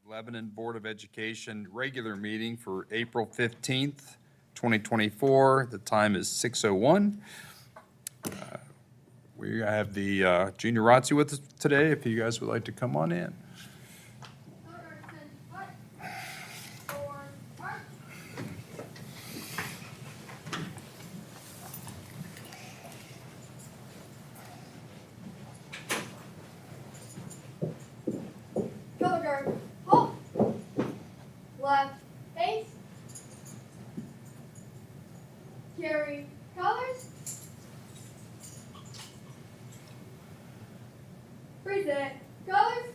Lebanon Board of Education regular meeting for April 15th, 2024. The time is 6:01. We have the junior ROTC with us today, if you guys would like to come on in. Color guard, halt. Left, face. Carry colors. Present colors.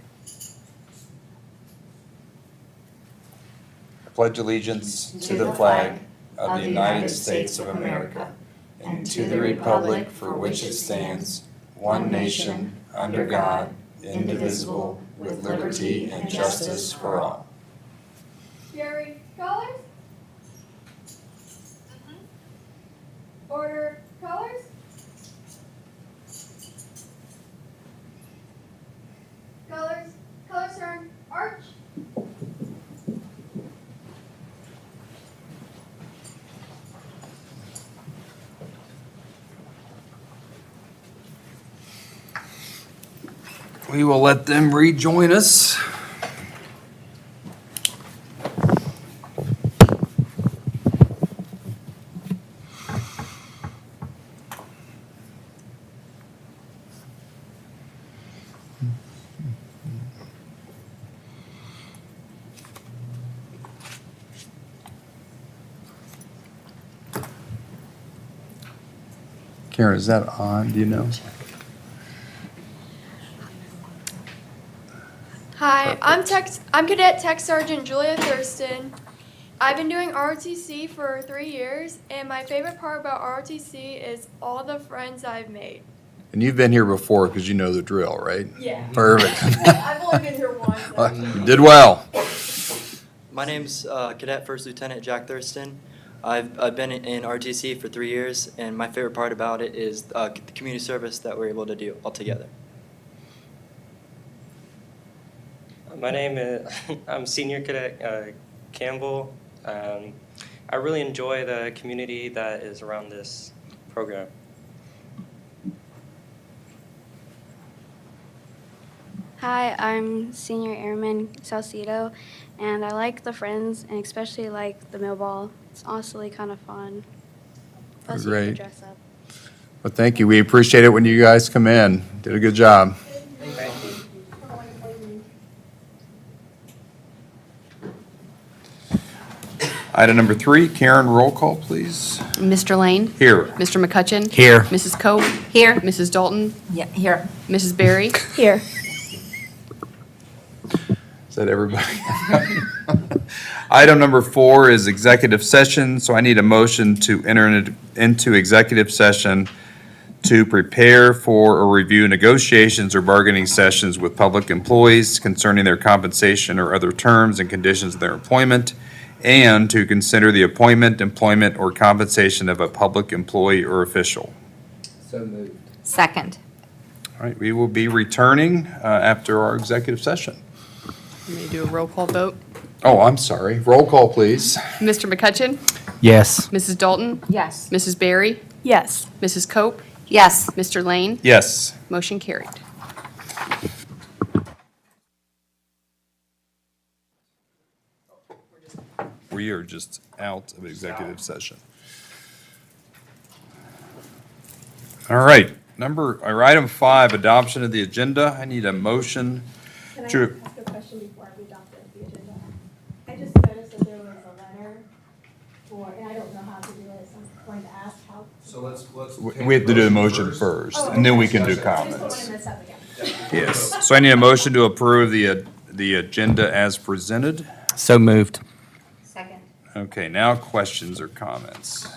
Pledge allegiance to the flag of the United States of America and to the republic for which it stands, one nation, under God, indivisible, with liberty and justice for all. Carry colors. Order colors. Colors turn arch. We will let them rejoin us. Karen, is that on? Do you know? Hi, I'm Cadet Tech Sergeant Julia Thurston. I've been doing ROTC for 3 years, and my favorite part about ROTC is all the friends I've made. And you've been here before because you know the drill, right? Yeah. Perfect. I've only been here once. You did well. My name's Cadet First Lieutenant Jack Thurston. I've been in RTC for 3 years, and my favorite part about it is the community service that we're able to do all together. My name is, I'm Senior Cadet Campbell. I really enjoy the community that is around this program. Hi, I'm Senior Airman Salcedo, and I like the friends, and especially like the millball. It's honestly kind of fun. Plus, you Great. get to dress up. Well, thank you. We appreciate it when you guys come in. Did a good job. Item number 3, Karen, roll call, please. Mr. Lane? Here. Mr. McCutcheon? Here. Mrs. Cope? Here. Mrs. Dalton? Yeah, here. Mrs. Berry? Here. Is that everybody? Item number 4 is executive session, so I need a motion to enter into executive session to prepare for or review negotiations or bargaining sessions with public employees concerning their compensation or other terms and conditions of their employment, and to consider the appointment, employment, or compensation of a public employee or official. Second. All right, we will be returning after our executive session. May do a roll call vote. Oh, I'm sorry. Roll call, please. Mr. McCutcheon? Yes. Mrs. Dalton? Yes. Mrs. Berry? Yes. Mrs. Cope? Yes. Mr. Lane? Yes. Motion carried. We are just out of executive session. All right, item 5, adoption of the agenda. I need a motion Can I to, ask a question before we adopt the agenda? I just noticed that there was a letter for, and I don't know how to do it, so I'm going to ask how. So let's. we have to do the motion first, and then we can do I just don't want comments. to mess up again. Yes, so I need a motion to approve the agenda as presented. So moved. Second. Okay, now questions or comments.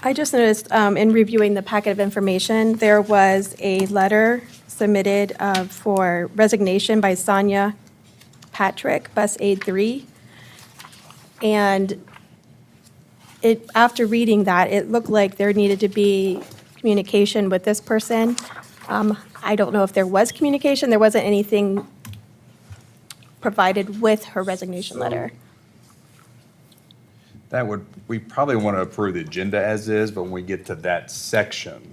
I just noticed in reviewing the packet of information, there was a letter submitted for resignation by Sonia Patrick, Bus Aide 3. And after reading that, it looked like there needed to be communication with this person. I don't know if there was communication. There wasn't anything provided with her resignation letter. We probably want to approve the agenda as is, but when we get to that section,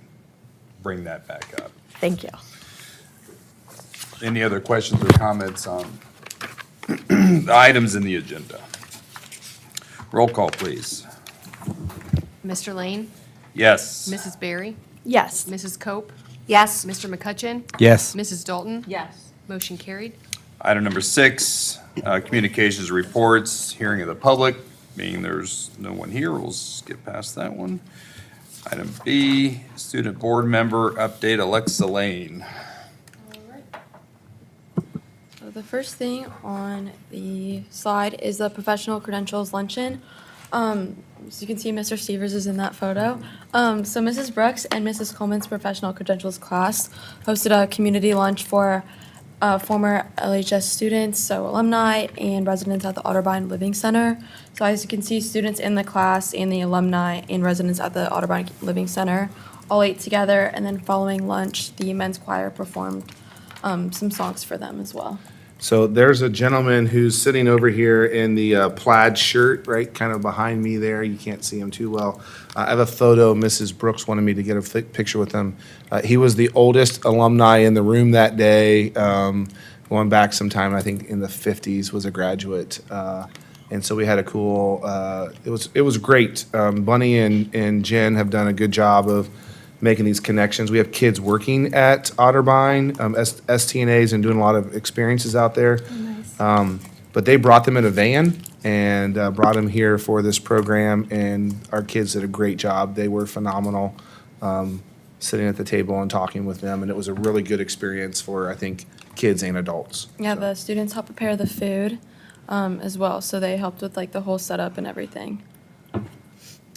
bring that back up. Thank you. Any other questions or comments on the items in the agenda? Roll call, please. Mr. Lane? Yes. Mrs. Berry? Yes. Mrs. Cope? Yes. Mr. McCutcheon? Yes. Mrs. Dalton? Yes. Motion carried. Item number 6, communications reports, hearing of the public, being there's no one here, we'll skip past that one. Item B, student board member update, Alexa Lane. So the first thing on the slide is the professional credentials luncheon. As you can see, Mr. Stevers is in that photo. So Mrs. Brooks and Mrs. Coleman's professional credentials class hosted a community lunch for former LHS students, so alumni and residents at the Otterbein Living Center. So as you can see, students in the class and the alumni and residents at the Otterbein Living Center all ate together, and then following lunch, the men's choir performed some songs for them as well. So there's a gentleman who's sitting over here in the plaid shirt, right, kind of behind me there. You can't see him too well. I have a photo. Mrs. Brooks wanted me to get a picture with him. He was the oldest alumni in the room that day, going back sometime, I think in the 50s, was a graduate. And so we had a cool, it was great. Bunny and Jen have done a good job of making these connections. We have kids working at Otterbein, STNAs, and doing a lot of experiences out there. But they brought them in a van and brought them here for this program, and our kids did a great job. They were phenomenal, sitting at the table and talking with them, and it was a really good experience for, I think, kids and adults. Yeah, So. the students helped prepare the food as well, so they helped with like the whole setup and everything.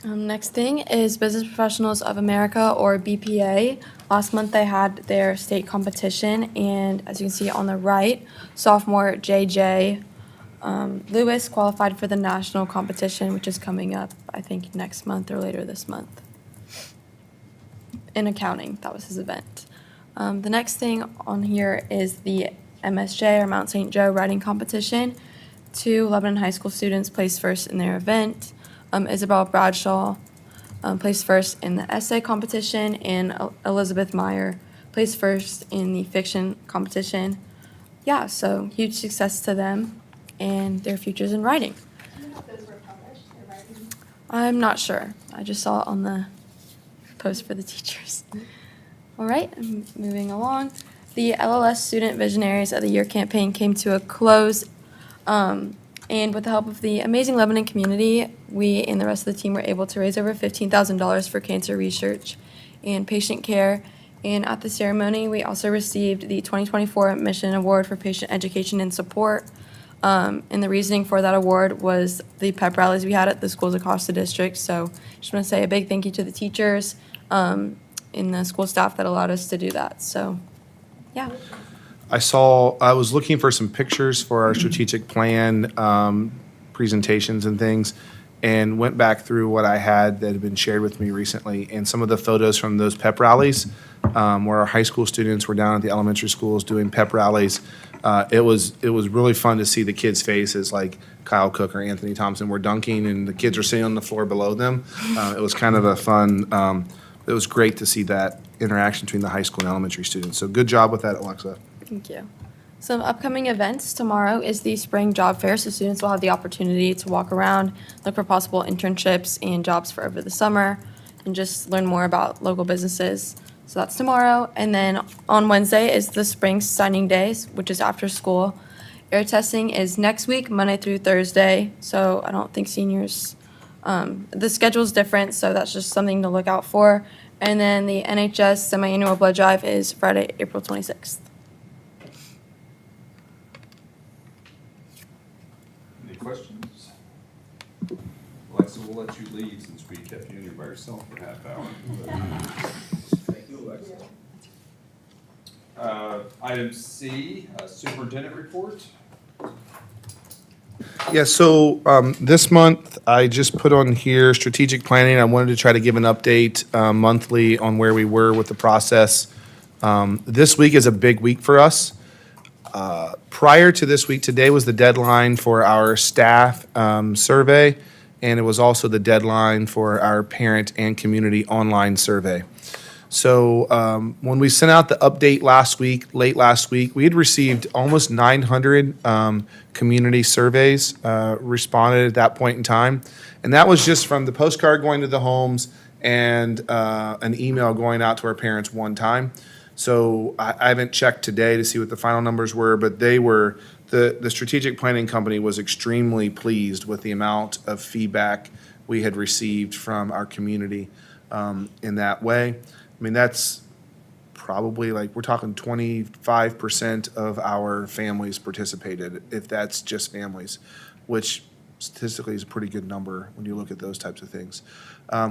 Next thing is Business Professionals of America, or BPA. Last month they had their state competition, and as you can see on the right, sophomore JJ Lewis qualified for the national competition, which is coming up, I think, next month or later this month. In accounting, that was his event. The next thing on here is the MSJ, or Mount St. Joe writing competition. 2 Lebanon High School students placed first in their event. Isabel Bradshaw placed first in the essay competition, and Elizabeth Meyer placed first in the fiction competition. Yeah, so huge success to them and their futures in writing. Do you know if those were published in writing? I'm not sure. I just saw it on the post for the teachers. All right, moving along. The LLS Student Visionaries of the Year campaign came to a close. And with the help of the amazing Lebanon community, we and the rest of the team were able to raise over $15,000 for cancer research and patient care. And at the ceremony, we also received the 2024 Mission Award for Patient Education and Support. And the reasoning for that award was the pep rallies we had at the schools across the district. So just want to say a big thank you to the teachers and the school staff that allowed us to do that. So, yeah. I was looking for some pictures for our strategic plan presentations and things, and went back through what I had that had been shared with me recently, and some of the photos from those pep rallies, where our high school students were down at the elementary schools doing pep rallies. It was really fun to see the kids' faces, like Kyle Cook or Anthony Thompson were dunking, and the kids were sitting on the floor below them. It was kind of a fun, it was great to see that interaction between the high school and elementary students. So good job with that, Alexa. Thank you. Some upcoming events. Tomorrow is the spring job fair, so students will have the opportunity to walk around, look for possible internships and jobs for over the summer, and just learn more about local businesses. So that's tomorrow. And then on Wednesday is the spring signing days, which is after school. Air testing is next week, Monday through Thursday. So I don't think seniors, the schedule's different, so that's just something to look out for. And then the NHS semi-annual blood drive is Friday, April 26th. Any questions? Alexa, we'll let you leave since we kept you in here by yourself for half hour. Thank you, Alexa. Item C, superintendent report. Yeah, so this month, I just put on here strategic planning. I wanted to try to give an update monthly on where we were with the process. This week is a big week for us. Prior to this week, today was the deadline for our staff survey, and it was also the deadline for our parent and community online survey. So when we sent out the update late last week, we had received almost 900 community surveys responded at that point in time. And that was just from the postcard going to the homes and an email going out to our parents one time. So I haven't checked today to see what the final numbers were, but they were, the strategic planning company was extremely pleased with the amount of feedback we had received from our community in that way. I mean, that's probably like, we're talking 25% of our families participated, if that's just families, which statistically is a pretty good number when you look at those types of things.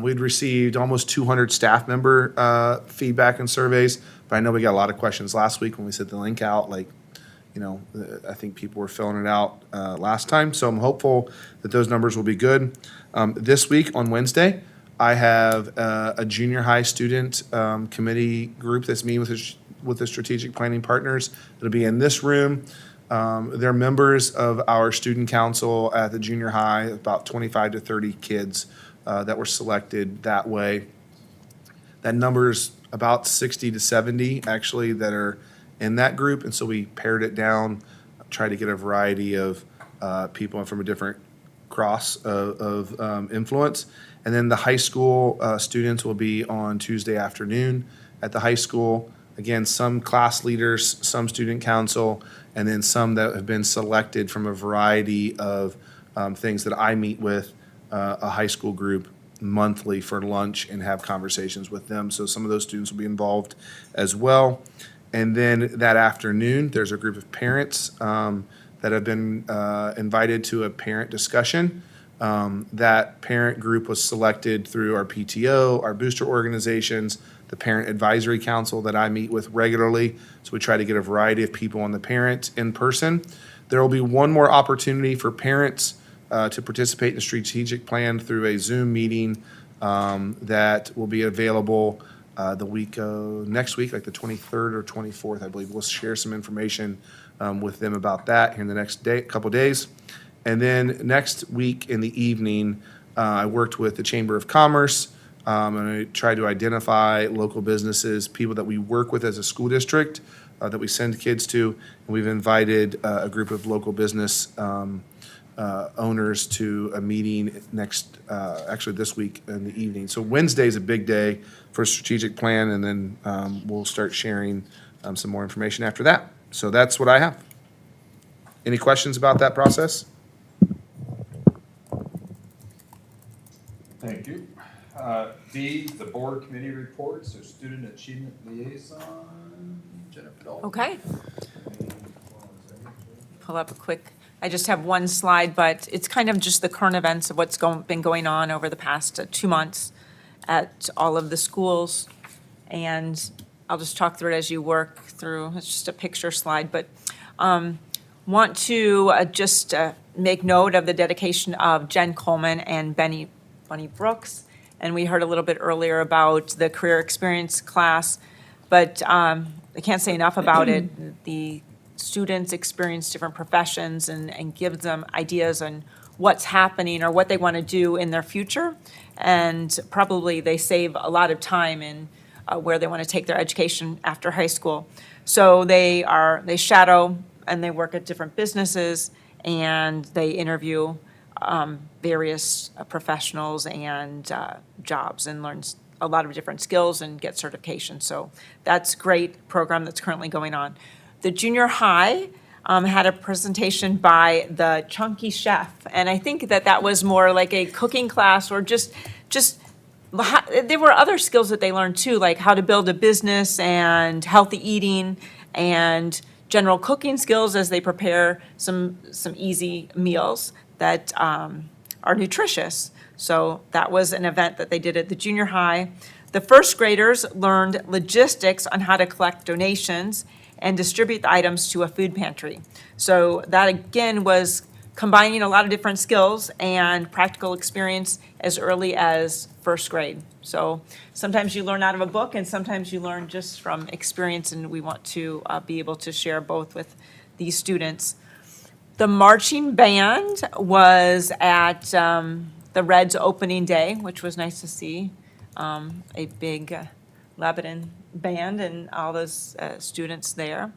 We'd received almost 200 staff member feedback and surveys, but I know we got a lot of questions last week when we sent the link out, like, you know, I think people were filling it out last time, so I'm hopeful that those numbers will be good. This week on Wednesday, I have a junior high student committee group that's meeting with the strategic planning partners. It'll be in this room. They're members of our student council at the junior high, about 25 to 30 kids that were selected that way. That number's about 60 to 70 actually that are in that group, and so we pared it down, tried to get a variety of people from a different cross of influence. And then the high school students will be on Tuesday afternoon at the high school. Again, some class leaders, some student council, and then some that have been selected from a variety of things that I meet with a high school group monthly for lunch and have conversations with them. So some of those students will be involved as well. And then that afternoon, there's a group of parents that have been invited to a parent discussion. That parent group was selected through our PTO, our booster organizations, the Parent Advisory Council that I meet with regularly. So we try to get a variety of people on the parent in person. There will be one more opportunity for parents to participate in the strategic plan through a Zoom meeting that will be available the week next week, like the 23rd or 24th, I believe. We'll share some information with them about that here in the next couple days. And then next week in the evening, I worked with the Chamber of Commerce, and I tried to identify local businesses, people that we work with as a school district, that we send kids to. And we've invited a group of local business owners to a meeting actually this week in the evening. So Wednesday is a big day for a strategic plan, and then we'll start sharing some more information after that. So that's what I have. Any questions about that process? Thank you. D, the board committee reports, so student achievement liaison, Jennifer Dalton. Okay. Pull up a quick, I just have one slide, but it's kind of just the current events of what's been going on over the past 2 months at all of the schools. And I'll just talk through it as you work through. It's just a picture slide, but want to just make note of the dedication of Jen Coleman and Bunny Brooks. And we heard a little bit earlier about the career experience class, but I can't say enough about it. The students experience different professions and give them ideas on what's happening or what they want to do in their future. And probably they save a lot of time in where they want to take their education after high school. So they shadow and they work at different businesses and they interview various professionals and jobs and learn a lot of different skills and get certifications. So that's a great program that's currently going on. The junior high had a presentation by the Chunky Chef, and I think that was more like a cooking class or just there were other skills that they learned too, like how to build a business and healthy eating and general cooking skills as they prepare some easy meals that are nutritious. So that was an event that they did at the junior high. The first graders learned logistics on how to collect donations and distribute the items to a food pantry. So that again was combining a lot of different skills and practical experience as early as first grade. So sometimes you learn out of a book and sometimes you learn just from experience, and we want to be able to share both with these students. The marching band was at the Reds opening day, which was nice to see. A big Lebanon band and all those students there.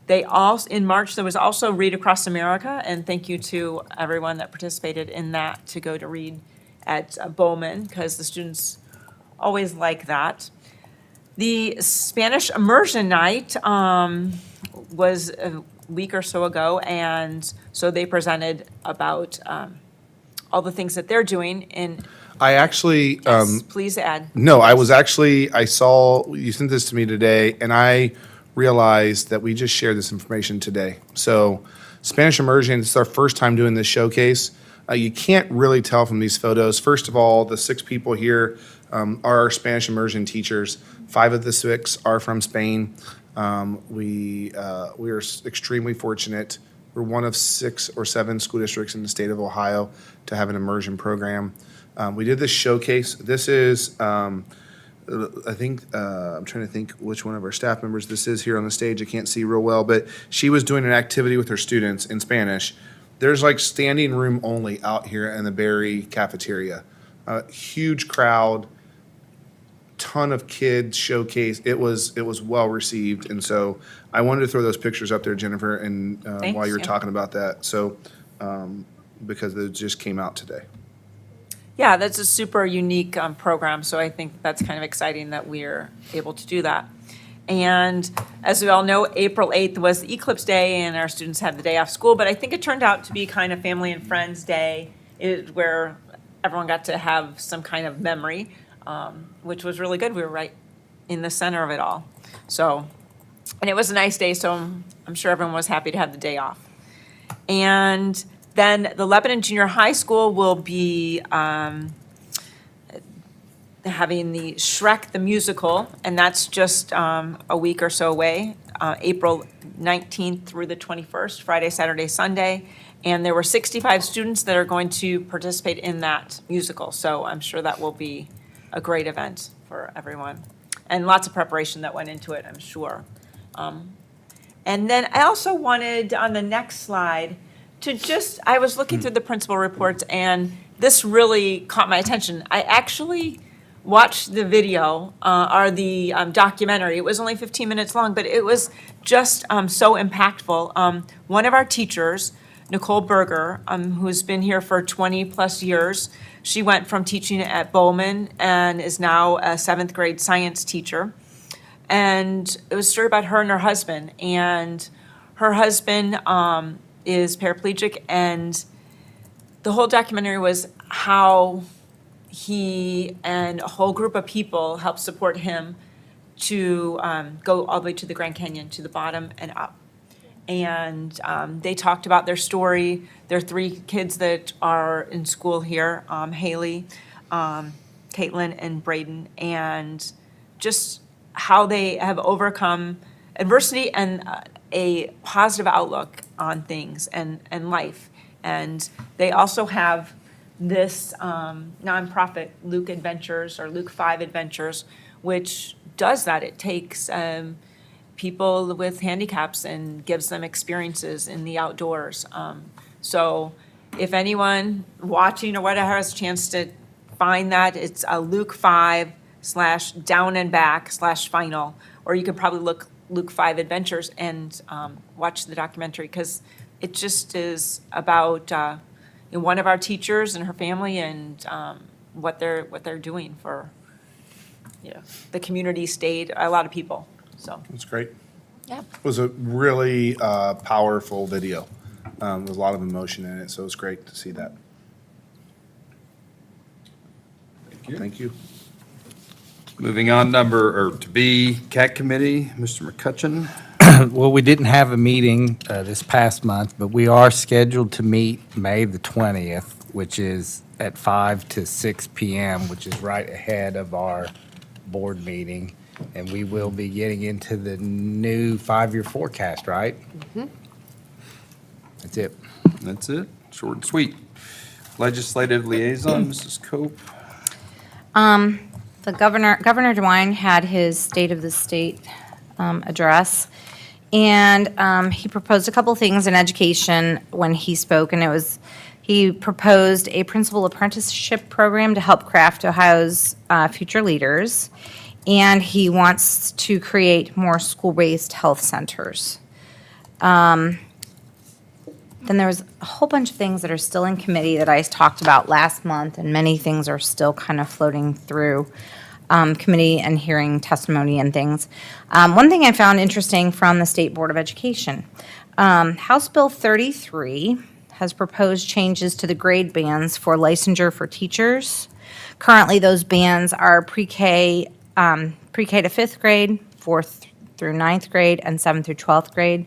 They also, in March, there was also Read Across America, and thank you to everyone that participated in that to go to read at Bowman, because the students always like that. The Spanish immersion night was a week or so ago, and so they presented about all the things that they're doing in, I actually, yes, please add. no, I saw, you sent this to me today, and I realized that we just shared this information today. So Spanish immersion, it's our first time doing this showcase. You can't really tell from these photos. First of all, the 6 people here are our Spanish immersion teachers. 5 of the 6 are from Spain. We are extremely fortunate. We're one of 6 or 7 school districts in the state of Ohio to have an immersion program. We did this showcase. This is, I think, I'm trying to think which one of our staff members this is here on the stage. I can't see real well, but she was doing an activity with her students in Spanish. There's like standing room only out here in the Berry cafeteria. Huge crowd, ton of kids showcase. It was well received, and so I wanted to throw those pictures up there, Jennifer, and Thanks, while you were yeah. talking about that, so because they just came out today. Yeah, that's a super unique program, so I think that's kind of exciting that we're able to do that. And as we all know, April 8th was the Eclipse Day, and our students had the day off school, but I think it turned out to be kind of family and friends day, where everyone got to have some kind of memory, which was really good. We were right in the center of it all. So, and it was a nice day, so I'm sure everyone was happy to have the day off. And then the Lebanon Junior High School will be having the Shrek the Musical, and that's just a week or so away, April 19th through the 21st, Friday, Saturday, Sunday. And there were 65 students that are going to participate in that musical, so I'm sure that will be a great event for everyone. And lots of preparation that went into it, I'm sure. And then I also wanted, on the next slide, I was looking through the principal reports, and this really caught my attention. I actually watched the video, or the documentary. It was only 15 minutes long, but it was just so impactful. One of our teachers, Nicole Berger, who's been here for 20-plus years, she went from teaching at Bowman and is now a 7th grade science teacher. And it was a story about her and her husband. And her husband is paraplegic, and the whole documentary was how he and a whole group of people helped support him to go all the way to the Grand Canyon, to the bottom and up. And they talked about their story. There are 3 kids that are in school here, Haley, Caitlin, and Braden, and just how they have overcome adversity and a positive outlook on things and life. And they also have this nonprofit, Luke Adventures, or Luke 5 Adventures, which does that. It takes people with handicaps and gives them experiences in the outdoors. So if anyone watching or whatever has a chance to find that, it's a Luke 5/down-and-back/final, or you could probably look Luke 5 Adventures and watch the documentary, because it just is about one of our teachers and her family, and what they're doing for the community, state, a lot of people. So That's great. Yeah. It was a really powerful video. With a lot of emotion in it, so it's great to see that. Thank you. Moving on, to B, CAT Committee, Mr. McCutcheon. Well, we didn't have a meeting this past month, but we are scheduled to meet May the 20th, which is at 5 to 6 p.m., which is right ahead of our board meeting. And we will be getting into the new 5-year forecast, right? Mm-hmm. That's it. That's it, short and sweet. Legislative Liaison, Mrs. Cope. The Governor DeWine had his State of the State address, And he proposed a couple things in education when he spoke, and he proposed a principal apprenticeship program to help craft Ohio's future leaders, and he wants to create more school-based health centers. Then there was a whole bunch of things that are still in committee that I talked about last month, and many things are still kind of floating through committee and hearing testimony and things. One thing I found interesting from the State Board of Education, House Bill 33 has proposed changes to the grade bands for licensure for teachers. Currently, those bands are pre-K to fifth grade, fourth through ninth grade, and seventh through 12th grade.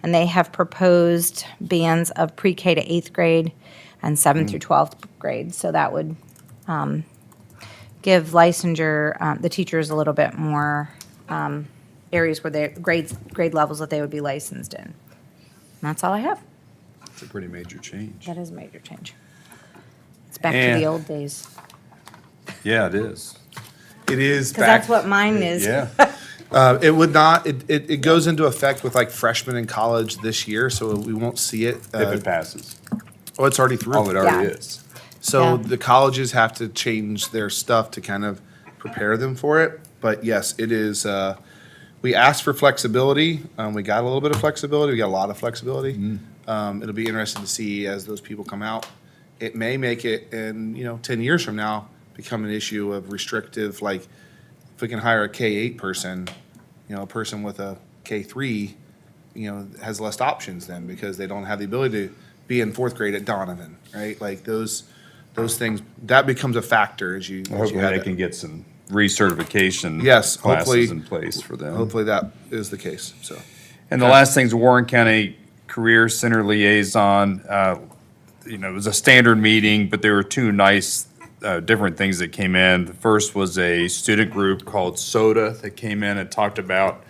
And they have proposed bands of pre-K to eighth grade and seventh through 12th grade. So that would give licensure, the teachers a little bit more areas where their grade levels that they would be licensed in. And that's all I have. It's a pretty major change. That is a major change. It's back to And- the old days. Yeah, it is. It is Because that's what mine is. Yeah. It would not, it goes into effect with like freshmen in college this year, so we won't see it. If it passes. Oh, it's already through. Oh, it already Yeah. is. So Yeah. the colleges have to change their stuff to kind of prepare them for it. But yes, it is, we asked for flexibility. We got a little bit of flexibility. We got a lot of flexibility. It'll be interesting to see as those people come out. It may make it in, 10 years from now, become an issue of restrictive, like if we can hire a K-8 person, a person with a K-3, has less options then because they don't have the ability to be in fourth grade at Donovan, right? Like those things, that becomes a factor as you Hopefully have they it. can get some recertification. Yes, hopefully- Classes in place for them. Hopefully that is the case, so. And the last thing's Warren County Career Center Liaison. It was a standard meeting, but there were two nice, different things that came in. The first was a student group called SODA that came in and talked about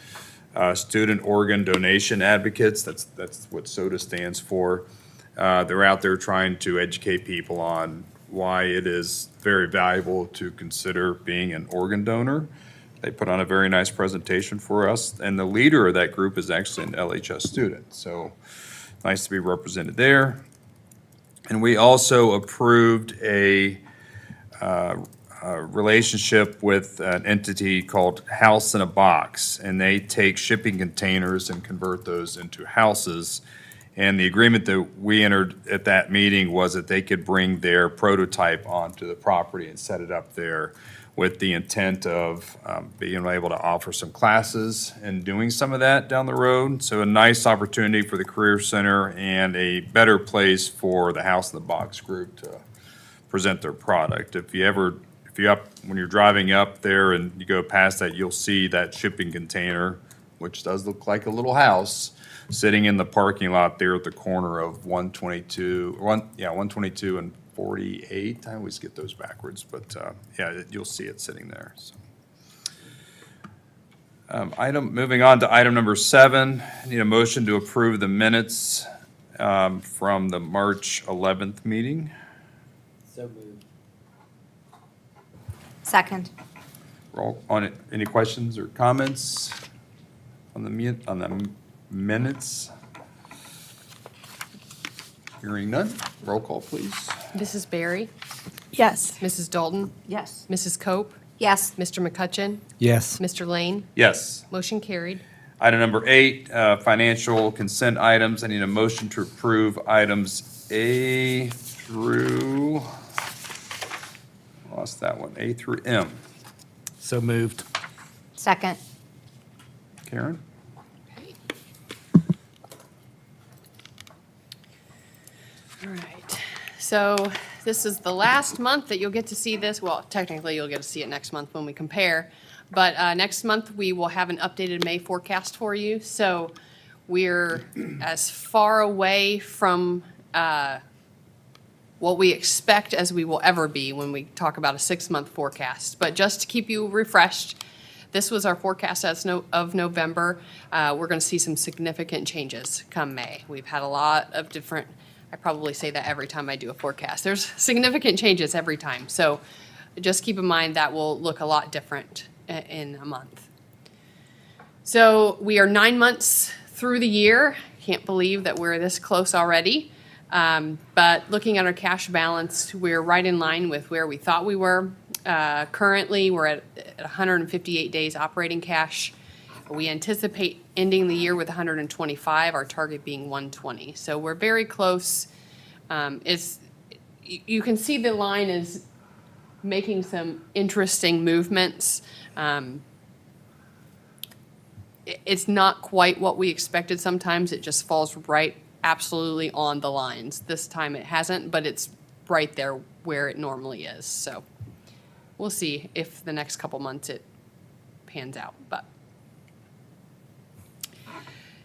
student organ donation advocates. That's what SODA stands for. They're out there trying to educate people on why it is very valuable to consider being an organ donor. They put on a very nice presentation for us, and the leader of that group is actually an LHS student, so nice to be represented there. And we also approved a relationship with an entity called House in a Box, and they take shipping containers and convert those into houses. And the agreement that we entered at that meeting was that they could bring their prototype onto the property and set it up there with the intent of being able to offer some classes and doing some of that down the road. So a nice opportunity for the Career Center and a better place for the House in the Box group to present their product. When you're driving up there and you go past that, you'll see that shipping container, which does look like a little house, sitting in the parking lot there at the corner of 122 and 48. I always get those backwards, but you'll see it sitting there. So. Moving on to item number 7, I need a motion to approve the minutes from the March 11th meeting. So moved. Second. Roll on it. Any questions or comments on the minutes? Hearing none. Roll call, please. Mrs. Berry? Yes. Mrs. Dalton? Yes. Mrs. Cope? Yes. Mr. McCutcheon? Yes. Mr. Lane? Yes. Motion carried. Item number 8, financial consent items. I need a motion to approve items A through, lost that one, A through M. So moved. Second. Karen? All right. So this is the last month that you'll get to see this. Well, technically, you'll get to see it next month when we compare. But next month, we will have an updated May forecast for you. So we're as far away from what we expect as we will ever be when we talk about a 6-month forecast. But just to keep you refreshed, this was our forecast of November. We're going to see some significant changes come May. We've had a lot of different, I probably say that every time I do a forecast. There's significant changes every time. So just keep in mind that will look a lot different in a month. So we are 9 months through the year. Can't believe that we're this close already. But looking at our cash balance, we're right in line with where we thought we were. Currently, we're at 158 days operating cash. We anticipate ending the year with 125, our target being 120. So we're very close. You can see the line is making some interesting movements. It's not quite what we expected sometimes. It just falls right absolutely on the lines. This time it hasn't, but it's right there where it normally is. So we'll see if the next couple months it pans out. But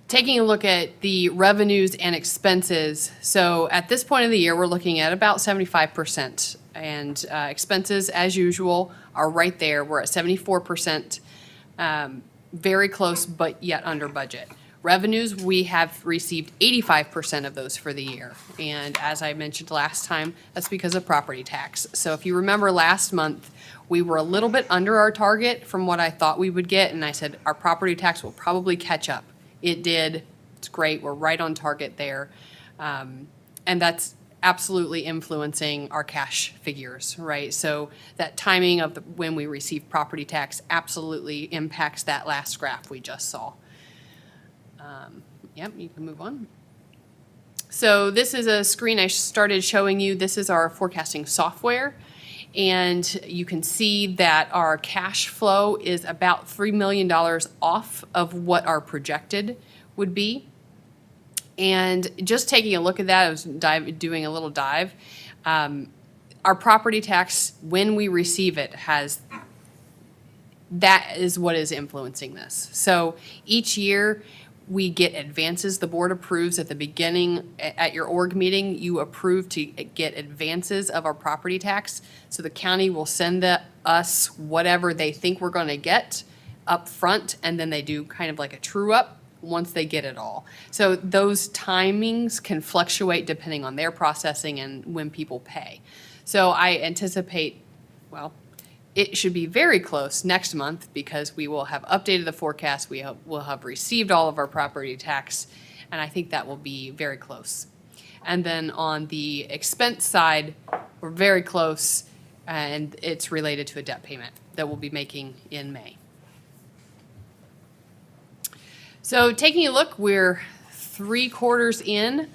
taking a look at the revenues and expenses. So at this point of the year, we're looking at about 75%. And expenses, as usual, are right there. We're at 74%. Very close, but yet under budget. Revenues, we have received 85% of those for the year. And as I mentioned last time, that's because of property tax. So if you remember last month, we were a little bit under our target from what I thought we would get. And I said, our property tax will probably catch up. It did. It's great. We're right on target there. And that's absolutely influencing our cash figures, right? So that timing of when we receive property tax absolutely impacts that last graph we just saw. Yep, you can move on. So this is a screen I started showing you. This is our forecasting software. And you can see that our cash flow is about $3 million off of what our projected would be. And just taking a look at that, I was doing a little dive. Our property tax, when we receive it, that is what is influencing this. So each year we get advances. The board approves at the beginning, at your org meeting, you approve to get advances of our property tax. So the county will send us whatever they think we're going to get up front, and then they do kind of like a true up once they get it all. So those timings can fluctuate depending on their processing and when people pay. So I anticipate, well, it should be very close next month because we will have updated the forecast. We will have received all of our property tax, and I think that will be very close. And then on the expense side, we're very close, and it's related to a debt payment that we'll be making in May. So taking a look, we're 3 quarters in.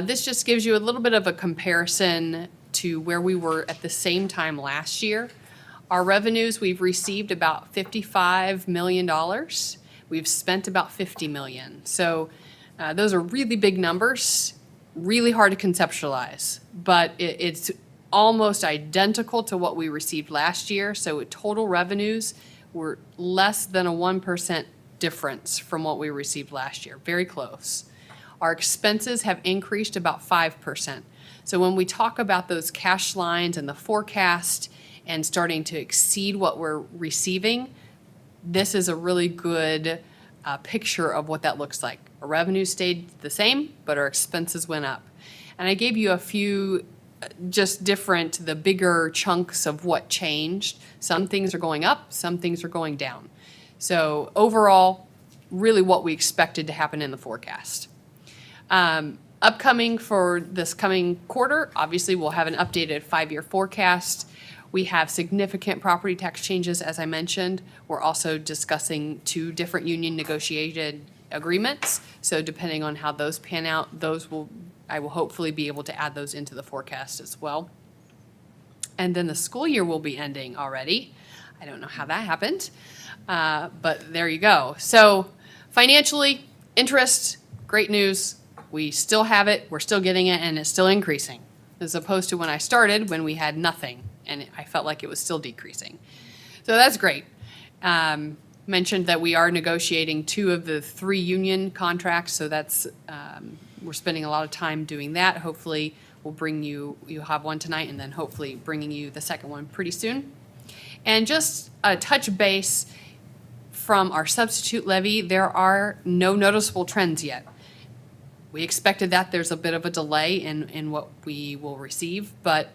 This just gives you a little bit of a comparison to where we were at the same time last year. Our revenues, we've received about $55 million. We've spent about $50 million. So those are really big numbers, really hard to conceptualize, but it's almost identical to what we received last year. So total revenues were less than a 1% difference from what we received last year, very close. Our expenses have increased about 5%. So when we talk about those cash lines and the forecast and starting to exceed what we're receiving, this is a really good picture of what that looks like. Our revenue stayed the same, but our expenses went up. And I gave you a few just different, the bigger chunks of what changed. Some things are going up, some things are going down. So overall, really what we expected to happen in the forecast. Upcoming for this coming quarter, obviously we'll have an updated 5-year forecast. We have significant property tax changes, as I mentioned. We're also discussing 2 different union negotiated agreements. So depending on how those pan out, I will hopefully be able to add those into the forecast as well. And then the school year will be ending already. I don't know how that happened, but there you go. So financially, interest, great news. We still have it, we're still getting it, and it's still increasing, as opposed to when I started, when we had nothing, and I felt like it was still decreasing. So that's great. Mentioned that we are negotiating 2 of the 3 union contracts, so that's, we're spending a lot of time doing that. Hopefully, we'll bring you'll have one tonight, and then hopefully bringing you the second one pretty soon. And just a touch base from our substitute levy, there are no noticeable trends yet. We expected that. There's a bit of a delay in what we will receive, but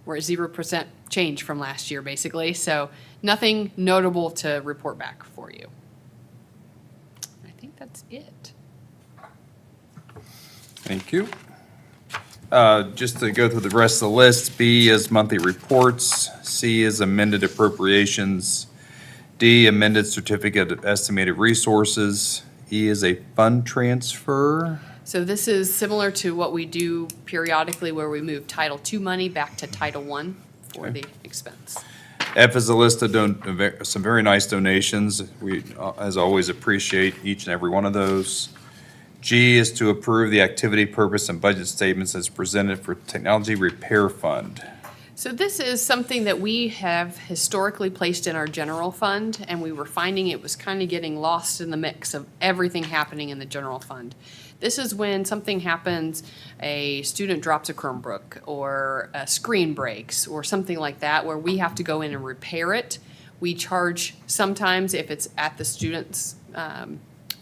we're at 0% change from last year, basically. So nothing notable to report back for you. I think that's it. Thank you. Just to go through the rest of the list, B is monthly reports, C is amended appropriations, D, amended certificate of estimated resources, E is a fund transfer. So this is similar to what we do periodically where we move Title II money back to Title I for the expense. F is a list of some very nice donations. We, as always, appreciate each and every one of those. G is to approve the activity, purpose, and budget statements as presented for Technology Repair Fund. So this is something that we have historically placed in our general fund, and we were finding it was kind of getting lost in the mix of everything happening in the general fund. This is when something happens, a student drops a Chromebook, or a screen breaks, or something like that, where we have to go in and repair it. We charge, sometimes if it's at the student's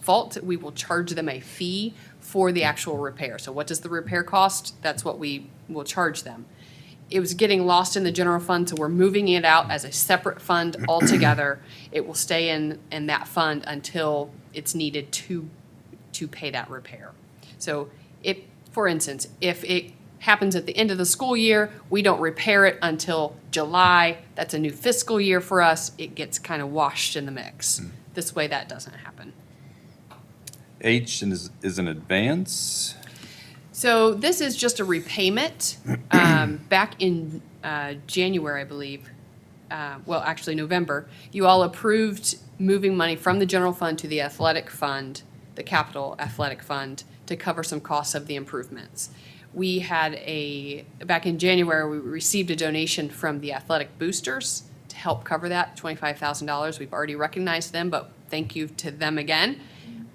fault, we will charge them a fee for the actual repair. So what does the repair cost? That's what we will charge them. It was getting lost in the general fund, so we're moving it out as a separate fund altogether. It will stay in that fund until it's needed to pay that repair. So if, for instance, if it happens at the end of the school year, we don't repair it until July, that's a new fiscal year for us, it gets kind of washed in the mix. This way, that doesn't happen. H is an advance. So this is just a repayment. Back in January, I believe, well, actually November, you all approved moving money from the general fund to the athletic fund, the capital athletic fund, to cover some costs of the improvements. We had back in January, we received a donation from the athletic boosters to help cover that, $25,000. We've already recognized them, but thank you to them again.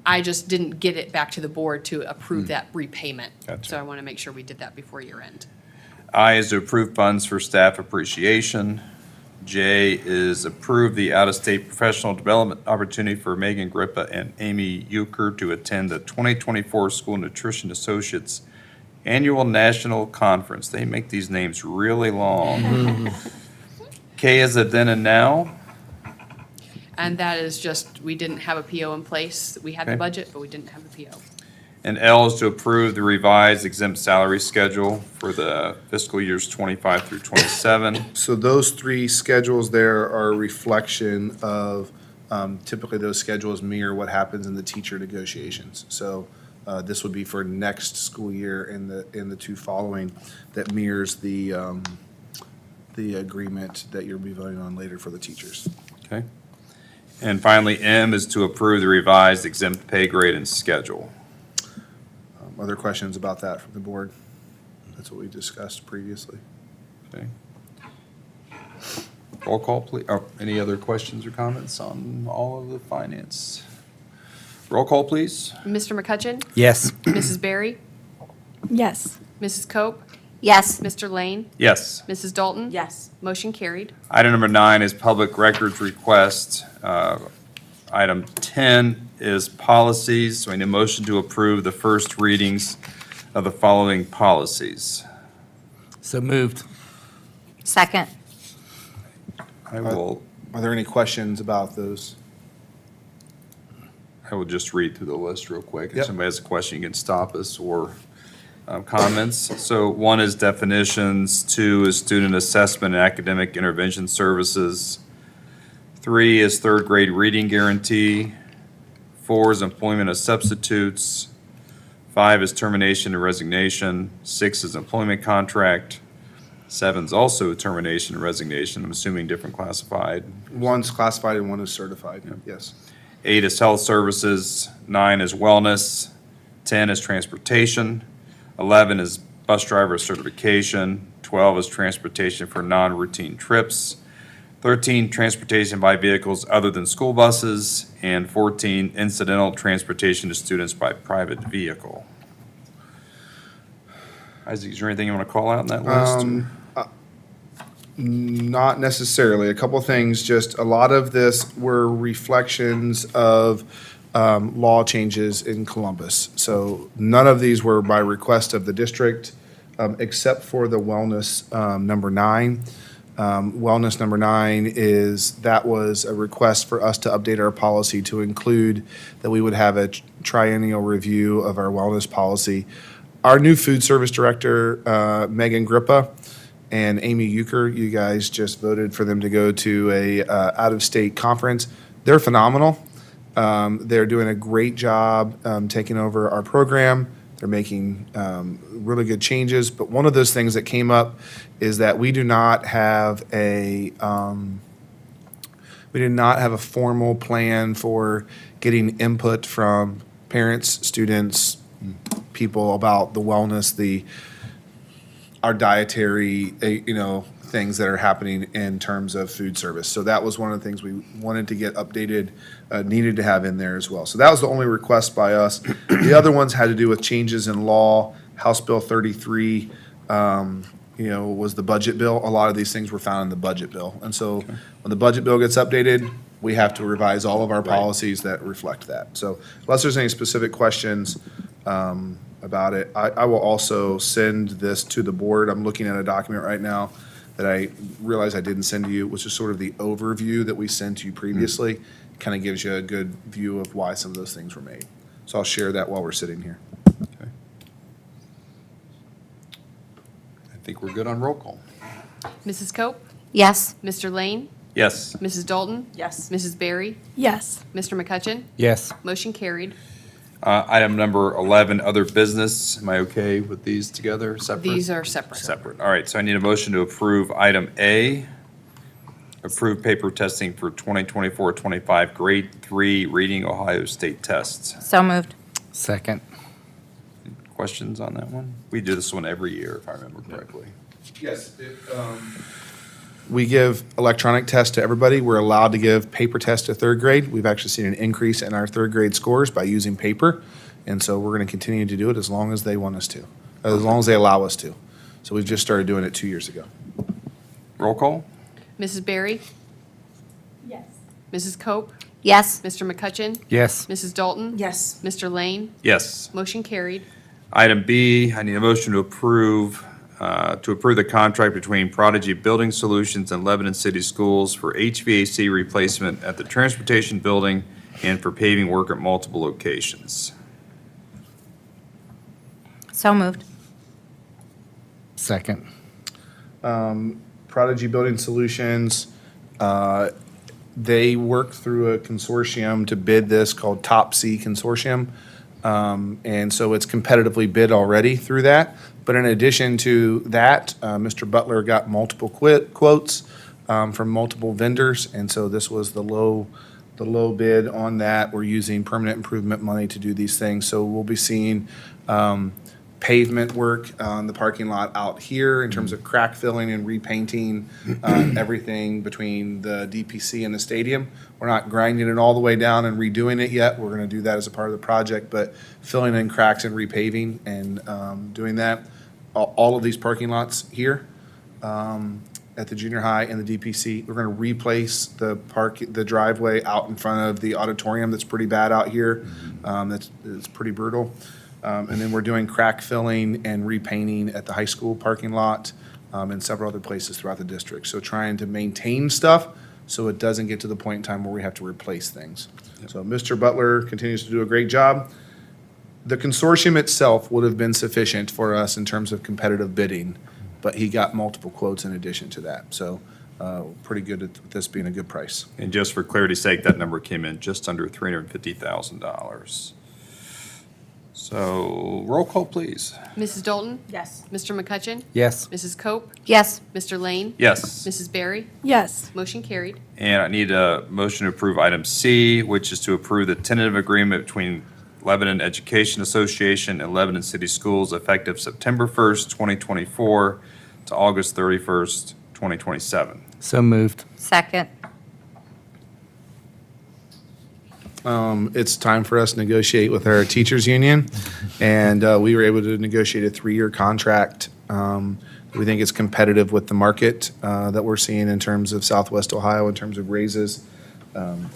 I just didn't get it back to the board to approve that repayment. Gotcha. So I want to make sure we did that before year end. I is to approve funds for staff appreciation. J is approve the out-of-state professional development opportunity for Megan Grippa and Amy Euchre to attend the 2024 School Nutrition Associates Annual National Conference. They make these names really long. K is a then and now. And that is just, we didn't have a PO in place. We had the Okay. budget, but we didn't have the PO. And L is to approve the revised exempt salary schedule for the fiscal years 25 through 27. So those three schedules there are a reflection of, typically those schedules mirror what happens in the teacher negotiations. So this would be for next school year and the two following that mirrors the agreement that you'll be voting on later for the teachers. Okay. And finally, M is to approve the revised exempt pay grade and schedule. Other questions about that from the board? That's what we discussed previously. Okay. Roll call, please. Any other questions or comments on all of the finance? Roll call, please. Mr. McCutcheon? Yes. Mrs. Berry? Yes. Mrs. Cope? Yes. Mr. Lane? Yes. Mrs. Dalton? Yes. Motion carried. Item number 9 is public records request. Item 10 is policies. So I need a motion to approve the first readings of the following policies. So moved. Second. I will Are there any questions about those? just read through the list real quick. If Yep. somebody has a question, you can stop us or comments. So 1 is definitions, 2 is student assessment and academic intervention services, 3 is third grade reading guarantee, 4 is employment of substitutes, 5 is termination and resignation, 6 is employment contract, 7 is also termination and resignation, I'm assuming different classified. One's classified and one is certified, yes. 8 is health services, 9 is wellness, 10 is transportation, 11 is bus driver certification, 12 is transportation for non-routine trips, 13, transportation by vehicles other than school buses, and 14, incidental transportation to students by private vehicle. Isaac, is there anything you want to call out in that list? Not necessarily. A couple things, just a lot of this were reflections of law changes in Columbus. So none of these were by request of the district, except for the wellness number 9. Wellness number 9 that was a request for us to update our policy to include that we would have a triennial review of our wellness policy. Our new food service director, Megan Grippa, and Amy Euchre, you guys just voted for them to go to a out-of-state conference. They're phenomenal. They're doing a great job taking over our program. They're making really good changes. But one of those things that came up is that we do not have a formal plan for getting input from parents, students, people about the wellness, our dietary, things that are happening in terms of food service. So that was one of the things we wanted to get updated, needed to have in there as well. So that was the only request by us. The other ones had to do with changes in law. House Bill 33, was the budget bill. A lot of these things were found in the budget bill. And so when the budget bill gets updated, we have to revise all of our policies that reflect that. So unless there's any specific questions about it, I will also send this to the board. I'm looking at a document right now that I realized I didn't send to you, which is sort of the overview that we sent to you previously. Kind of gives you a good view of why some of those things were made. So I'll share that while we're sitting here. Okay. I think we're good on roll call. Mrs. Cope? Yes. Mr. Lane? Yes. Mrs. Dalton? Yes. Mrs. Berry? Yes. Mr. McCutcheon? Yes. Motion carried. Item number 11, other business. Am I okay with these together, separate? These are separate. Separate. All right, so I need a motion to approve item A, approve paper testing for 2024-25 grade 3 reading Ohio State tests. So moved. Second. Questions on that one? We do this one every year, if I remember correctly. Yes. We give electronic tests to everybody. We're allowed to give paper tests to third grade. We've actually seen an increase in our third grade scores by using paper. And so we're going to continue to do it as long as they want us to, as long as they allow us to. So we've just started doing it 2 years ago. Roll call? Mrs. Berry? Yes. Mrs. Cope? Yes. Mr. McCutcheon? Yes. Mrs. Dalton? Yes. Mr. Lane? Yes. Motion carried. Item B, I need a motion to approve the contract between Prodigy Building Solutions and Lebanon City Schools for HVAC replacement at the Transportation Building and for paving work at multiple locations. So moved. Second. Prodigy Building Solutions, they work through a consortium to bid this called Top C Consortium. And so it's competitively bid already through that. But in addition to that, Mr. Butler got multiple quotes from multiple vendors. And so this was the low bid on that. We're using permanent improvement money to do these things. So we'll be seeing pavement work on the parking lot out here in terms of crack filling and repainting everything between the DPC and the stadium. We're not grinding it all the way down and redoing it yet. We're going to do that as a part of the project, but filling in cracks and repaving and doing that. All of these parking lots here at the junior high and the DPC, we're going to replace the driveway out in front of the auditorium that's pretty bad out here. It's pretty brutal. And then we're doing crack filling and repainting at the high school parking lot and several other places throughout the district. So trying to maintain stuff so it doesn't get to the point in time where we have to replace things. So Mr. Butler continues to do a great job. The consortium itself would have been sufficient for us in terms of competitive bidding, but he got multiple quotes in addition to that. So pretty good at this being a good price. And just for clarity's sake, that number came in just under $350,000. So roll call, please. Mrs. Dalton? Yes. Mr. McCutcheon? Yes. Mrs. Cope? Yes. Mr. Lane? Yes. Mrs. Berry? Yes. Motion carried. And I need a motion to approve item C, which is to approve the tentative agreement between Lebanon Education Association and Lebanon City Schools effective September 1st, 2024 to August 31st, 2027. So moved. Second. It's time for us to negotiate with our teachers union, and we were able to negotiate a 3-year contract. We think it's competitive with the market that we're seeing in terms of Southwest Ohio, in terms of raises.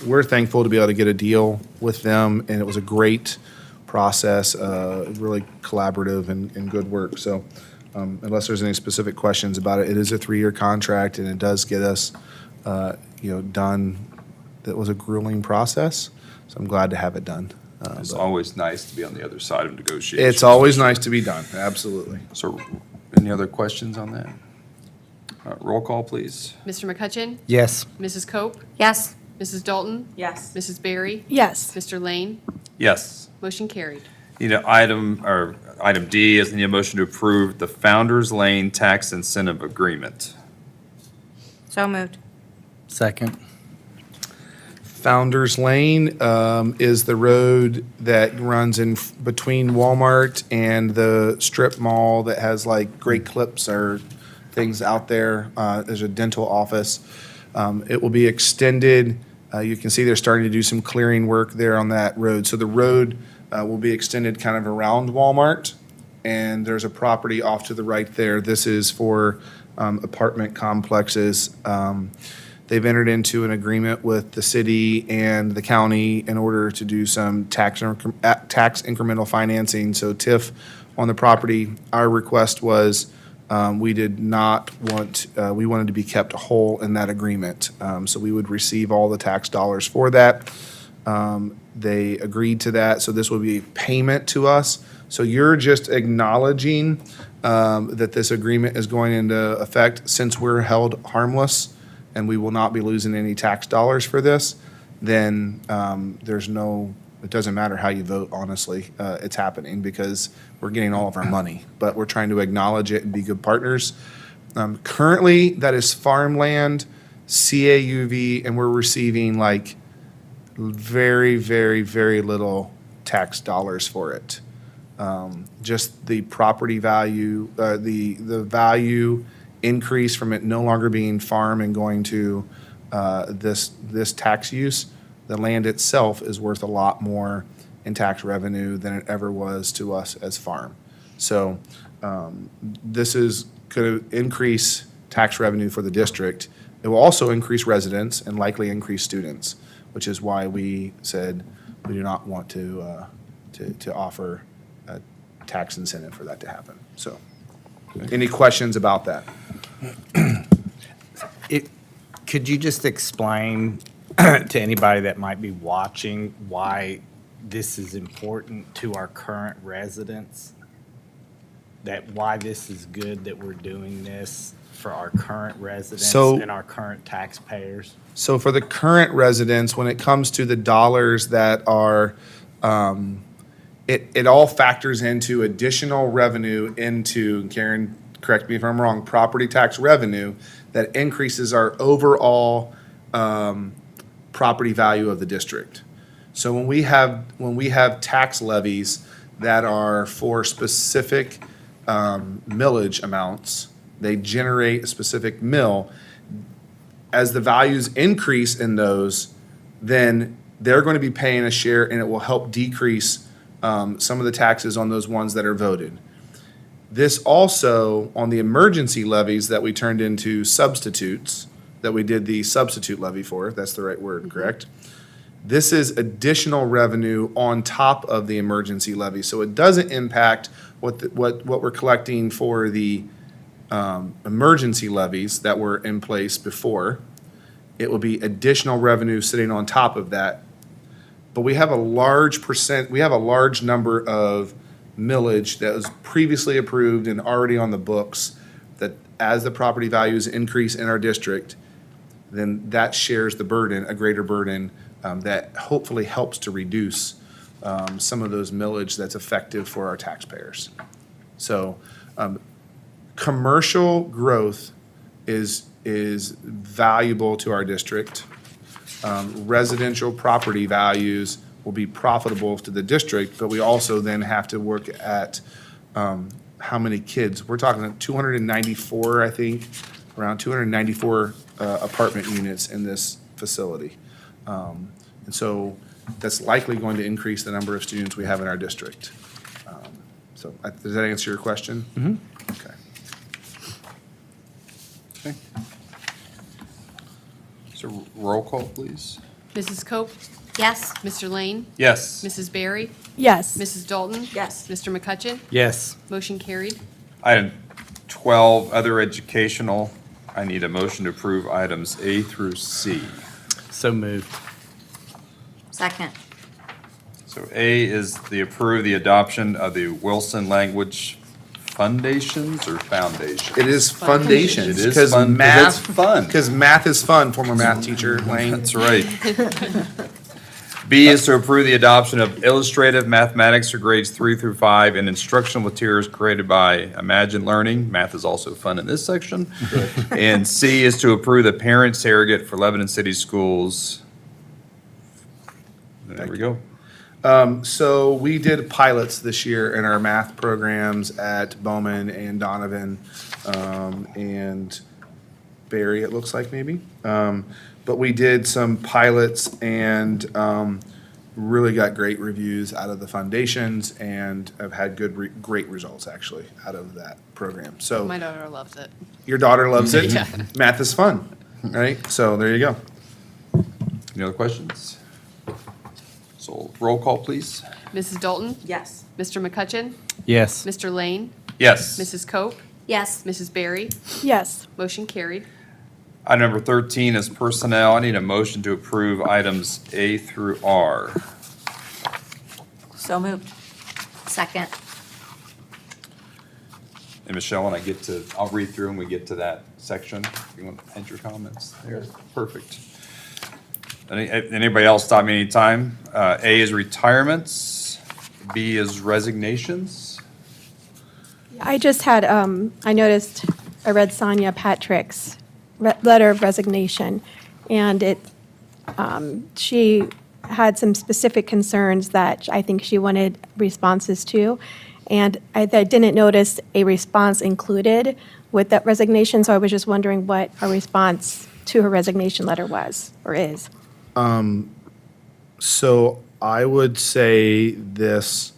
We're thankful to be able to get a deal with them, and it was a great process, really collaborative and good work. So unless there's any specific questions about it. It is a 3-year contract, and it does get us, done. That was a grueling process, so I'm glad to have it done. It's But always nice to be on the other side of negotiations. it's always nice to be done, absolutely. So, any other questions on that? Roll call, please. Mr. McCutcheon? Yes. Mrs. Cope? Yes. Mrs. Dalton? Yes. Mrs. Berry? Yes. Mr. Lane? Yes. Motion carried. Need an item D is need a motion to approve the Founder's Lane Tax Incentive Agreement. So moved. Second. Founder's Lane is the road that runs in between Walmart and the strip mall that has like Great Clips or things out there. There's a dental office. It will be extended. You can see they're starting to do some clearing work there on that road. So the road will be extended kind of around Walmart, and there's a property off to the right there. This is for apartment complexes. They've entered into an agreement with the city and the county in order to do some tax incremental financing. So TIF on the property, our request was we did not want, we wanted to be kept whole in that agreement. So we would receive all the tax dollars for that. They agreed to that, so this will be payment to us. So you're just acknowledging that this agreement is going into effect since we're held harmless and we will not be losing any tax dollars for this, then there's no, it doesn't matter how you vote, honestly. It's happening because we're getting all of our money, but we're trying to acknowledge it and be good partners. Currently, that is farmland, CAUV, and we're receiving like very, very, very little tax dollars for it. Just the property value, the value increase from it no longer being farm and going to this tax use. The land itself is worth a lot more in tax revenue than it ever was to us as farm. So this is going to increase tax revenue for the district. It will also increase residents and likely increase students, which is why we said we do not want to offer a tax incentive for that to happen. So, any questions about that? Could you just explain to anybody that might be watching why this is important to our current residents? That why this is good that we're doing this for our current residents So- and our current taxpayers? So for the current residents, when it comes to the dollars that are, it all factors into additional revenue into, Karen, correct me if I'm wrong, property tax revenue that increases our overall property value of the district. So when we have tax levies that are for specific millage amounts, they generate a specific mill. As the values increase in those, then they're going to be paying a share, and it will help decrease some of the taxes on those ones that are voted. This also, on the emergency levies that we turned into substitutes, that we did the substitute levy for, if that's the right word, correct? This is additional revenue on top of the emergency levy. So it doesn't impact what we're collecting for the emergency levies that were in place before. It will be additional revenue sitting on top of that. But we have a large number of millage that was previously approved and already on the books, that as the property values increase in our district, then that shares the burden, a greater burden, that hopefully helps to reduce some of those millage that's effective for our taxpayers. So, commercial growth is valuable to our district. Residential property values will be profitable to the district, but we also then have to work at how many kids. We're talking 294, I think, around 294 apartment units in this facility. And so that's likely going to increase the number of students we have in our district. So does that answer your question? Mm-hmm. Okay. Okay. So roll call, please. Mrs. Cope? Yes. Mr. Lane? Yes. Mrs. Berry? Yes. Mrs. Dalton? Yes. Mr. McCutcheon? Yes. Motion carried. Item 12, other educational. I need a motion to approve items A through C. So moved. Second. So A is the adoption of the Wilson Language Foundations or Foundations? It is foundations. It is because fun, 'cause math, it's fun. Because math is fun, former math teacher Lane. That's right. B is to approve the adoption of illustrative mathematics for grades 3 through 5 and instructional materials created by Imagine Learning. Math is also fun in this section. And C is to approve the parent surrogate for Lebanon City Schools. There we go. So we did pilots this year in our math programs at Bowman and Donovan, and Barry, it looks like maybe. But we did some pilots and, really got great reviews out of the foundations and have had great results actually out of that program. So My daughter loves it. your daughter loves it. Yeah. Math is fun, right? So there you go. Any other questions? So roll call, please. Mrs. Dalton? Yes. Mr. McCutcheon? Yes. Mr. Lane? Yes. Mrs. Cope? Yes. Mrs. Berry? Yes. Motion carried. Item number 13 is personnel. I need a motion to approve items A through R. So moved. Second. And Michelle, when I'll read through when we get to that section. You want to add your comments there? Perfect. Anybody else stop me anytime? A is retirements. B is resignations. I just had, I noticed, I read Sonia Patrick's letter of resignation, and she had some specific concerns that I think she wanted responses to, and I didn't notice a response included with that resignation, so I was just wondering what a response to her resignation letter was, or is. So I would say this,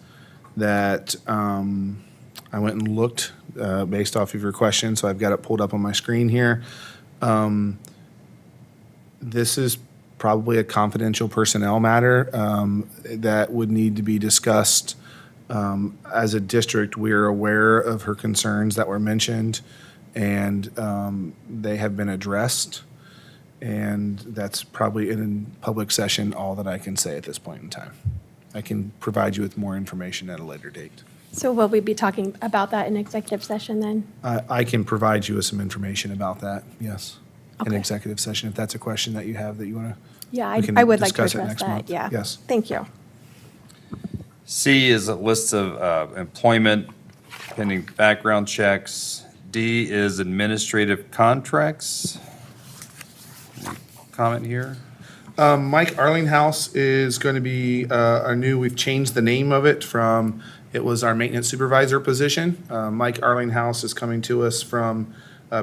that I went and looked based off of your question, so I've got it pulled up on my screen here. This is probably a confidential personnel matter that would need to be discussed. As a district, we're aware of her concerns that were mentioned, and they have been addressed. And that's probably in public session all that I can say at this point in time. I can provide you with more information at a later date. So will we be talking about that in executive session then? I can provide you with some information about that, yes, in Okay. executive session, if that's a question that you have that you want to. Yeah, We can I would like to discuss it address next that, month. yeah. Yes. Thank you. C is a list of employment pending background checks. D is administrative contracts. Any comment here? Mike Arlinghouse is going to be we've changed the name of it from, it was our maintenance supervisor position. Mike Arlinghouse is coming to us from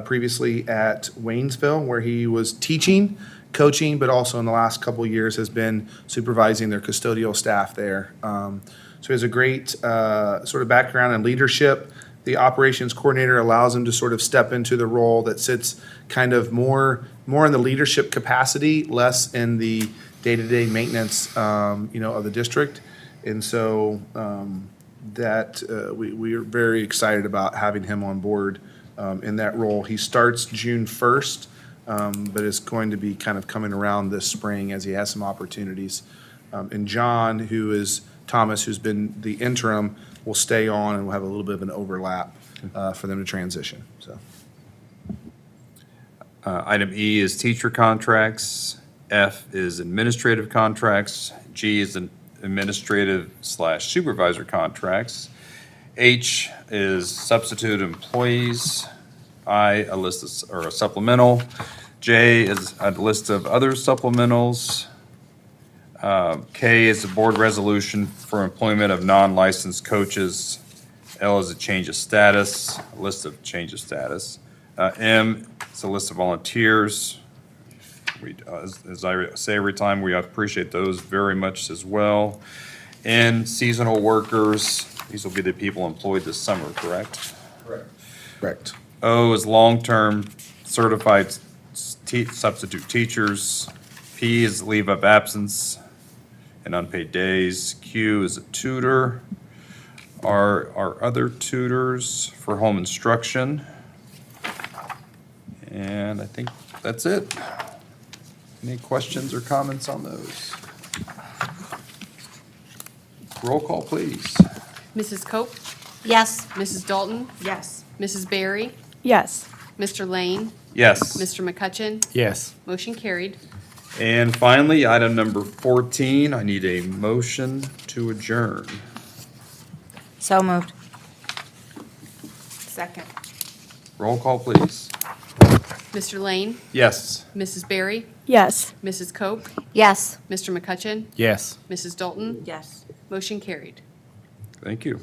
previously at Waynesville, where he was teaching, coaching, but also in the last couple of years has been supervising their custodial staff there. So he has a great sort of background in leadership. The operations coordinator allows him to sort of step into the role that sits kind of more in the leadership capacity, less in the day-to-day maintenance, of the district. And so we are very excited about having him on board in that role. He starts June 1st, but is going to be kind of coming around this spring as he has some opportunities. And John, Thomas, who's been the interim, will stay on, and we'll have a little bit of an overlap for them to transition, so. Item E is teacher contracts. F is administrative contracts. G is administrative/supervisor contracts. H is substitute employees. I, a supplemental. J is a list of other supplementals. K is a board resolution for employment of non-licensed coaches. L is a change of status, a list of change of status. M is a list of volunteers. As I say every time, we appreciate those very much as well. N, seasonal workers. These will be the people employed this summer, correct? Correct. O is long-term certified substitute teachers. P is leave of absence and unpaid days. Q is a tutor. R are other tutors for home instruction. And I think that's it. Any questions or comments on those? Roll call, please. Mrs. Cope, Yes. Mrs. Dalton, Yes. Mrs. Barry, Yes. Mr. Lane, Yes. Mr. McCutcheon. Yes. Motion carried. And finally, item number 14, I need a motion to adjourn. So moved. Second. Roll call, please. Mr. Lane, Yes. Mrs. Barry, Yes. Mrs. Cope, Yes. Mr. McCutcheon, Yes. Mrs. Dalton. Yes. Motion carried. Thank you.